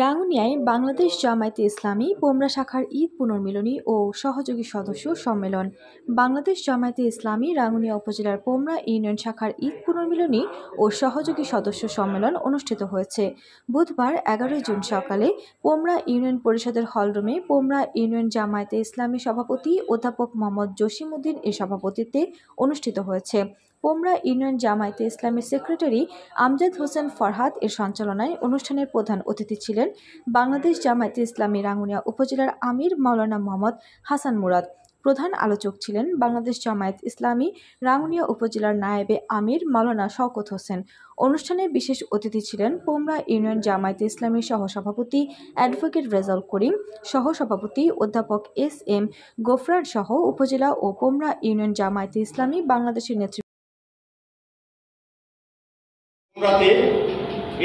রাঙ্গুনিয়ায় বাংলাদেশ জামায়াতে ইসলামী পোমরা শাখার ঈদ পুনর্মিলনী ও সহযোগী সদস্য সম্মেলন। বাংলাদেশ জামায়াতে ইসলামী রাঙ্গুনিয়া উপজেলার পোমরা ইউনিয়ন শাখার ঈদ পুনর্মিলনী ও সহযোগী সদস্য সম্মেলন অনুষ্ঠিত হয়েছে বুধবার 11 জুন সকালে পোমরা ইউনিয়ন পরিষদের হলরুমে। পোমরা ইউনিয়ন জামায়াতে ইসলামী সভাপতি অধ্যাপক মোহাম্মদ জসিম উদ্দিন এর সভাপতিত্বে অনুষ্ঠিত হয়েছে। পোমরা ইউনিয়ন জামায়াতে ইসলামীর সেক্রেটারি আমজাদ হোসেন ফরহাদ এর সঞ্চালনায় অনুষ্ঠানের প্রধান অতিথি ছিলেন বাংলাদেশ জামায়াতে ইসলামী রাঙ্গুনিয়া উপজেলার আমির মাওলানা মোহাম্মদ হাসান মুরাদ। প্রধান আলোচক ছিলেন বাংলাদেশ জামায়াত ইসলামী রাঙ্গুনিয়া উপজেলার নায়েবে আমির মাওলানা শওকত হোসেন। অনুষ্ঠানে বিশেষ অতিথি ছিলেন পোমরা ইউনিয়ন জামায়াতে ইসলামী সহসভাপতি অ্যাডভোকেট রেজাউল করিম, সহসভাপতি অধ্যাপক SM গোফরার সহ উপজেলা ও পোমরা ইউনিয়ন জামায়াতে ইসলামী বাংলাদেশের নেতৃত্ব।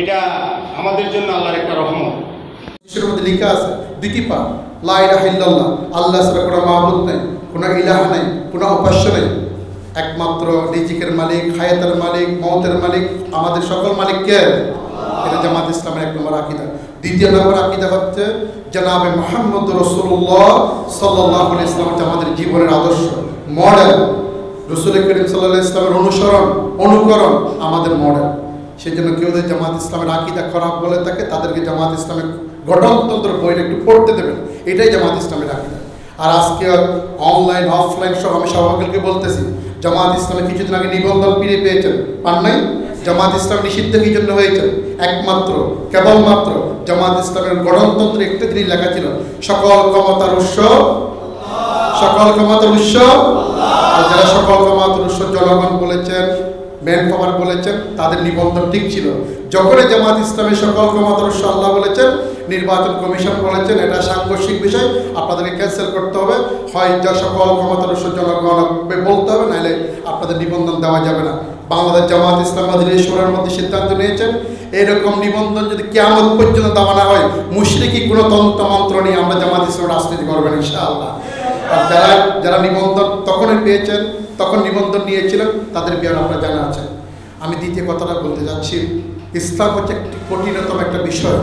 এটা আমাদের জন্য আল্লাহর একটা রহমত। এর মধ্যে লেখা আছে দুটি পাঠ, লা ইলাহা ইল্লাল্লাহ, আল্লাহ ছাড়া কোনো মাবুদ নাই, কোনো ইলাহা নাই, কোনো উপাস্য নাই, একমাত্র রিজিকের মালিক, হায়াতের মালিক, মওতের মালিক, আমাদের সকল মালিক কে? এটা জামাত ইসলামের 1 নম্বর আকীদা। 2 নম্বর আকীদা হচ্ছে জনাবে মুহাম্মদ রাসূলুল্লাহ সাল্লাল্লাহু আলাইহি ওয়াসাল্লাম আমাদের জীবনের আদর্শ, মডেল। রাসূল করিম সাল্লাল্লাহু আলাইহি ওয়াসাল্লামের অনুকরণ আমাদের মডেল। সেই জন্য কেউ যদি জামাত ইসলামের আকীদা খারাপ বলে থাকে তাদেরকে জামাত ইসলামের গঠনতন্ত্র বইটা একটু পড়তে দেবেন, এটাই জামাত ইসলামের আকীদা। আর আজকে অনলাইন অফলাইন সব আমি সভাপতিকে বলতেছি, জামাত ইসলামে কিছুদিন আগে নিবন্ধন ফিরে পেয়েছেন, পান নাই? জামাত ইসলাম নিষিদ্ধ কি জন্য হয়েছে? একমাত্র কেবলমাত্র জামাত ইসলামের গঠনতন্ত্রে একটা দিনই লেখা ছিল সকল ক্ষমতার উৎস, সকল ক্ষমতার উৎস। আর যারা সকল ক্ষমতার উৎস জনগণ বলেছেন, ম্যান পাওয়ার বলেছেন, তাদের নিবন্ধন ঠিক ছিল। যখনই জামাত ইসলামের সকল ক্ষমতার উৎস আল্লাহ বলেছেন, নির্বাচন কমিশন বলেছেন এটা সাংঘর্ষিক বিষয়, আপনাদেরকে ক্যান্সেল করতে হবে, হয় যা সকল ক্ষমতার উৎস জনগণ বলতে হবে, নাহলে আপনাদের নিবন্ধন দেওয়া যাবে না। বাংলাদেশ জামাত ইসলাম মজলিসের মধ্যে সিদ্ধান্ত নিয়েছেন এরকম নিবন্ধন যদি কিয়ামত পর্যন্ত দেওয়া না হয়, মুশরিকি কোনো তন্ত্র মন্ত্র নিয়ে আমরা জামাত ইসলাম রাজনীতি করবেন ইনশাআল্লাহ। আর যারা নিবন্ধন তখনই পেয়েছেন, তখন নিবন্ধন নিয়েছিলেন, তাদের বিয়ার আপনারা জানা আছে। আমি দ্বিতীয় কথাটা বলতে যাচ্ছি, ইসলাম হচ্ছে একটি কঠিনতম একটা বিষয়।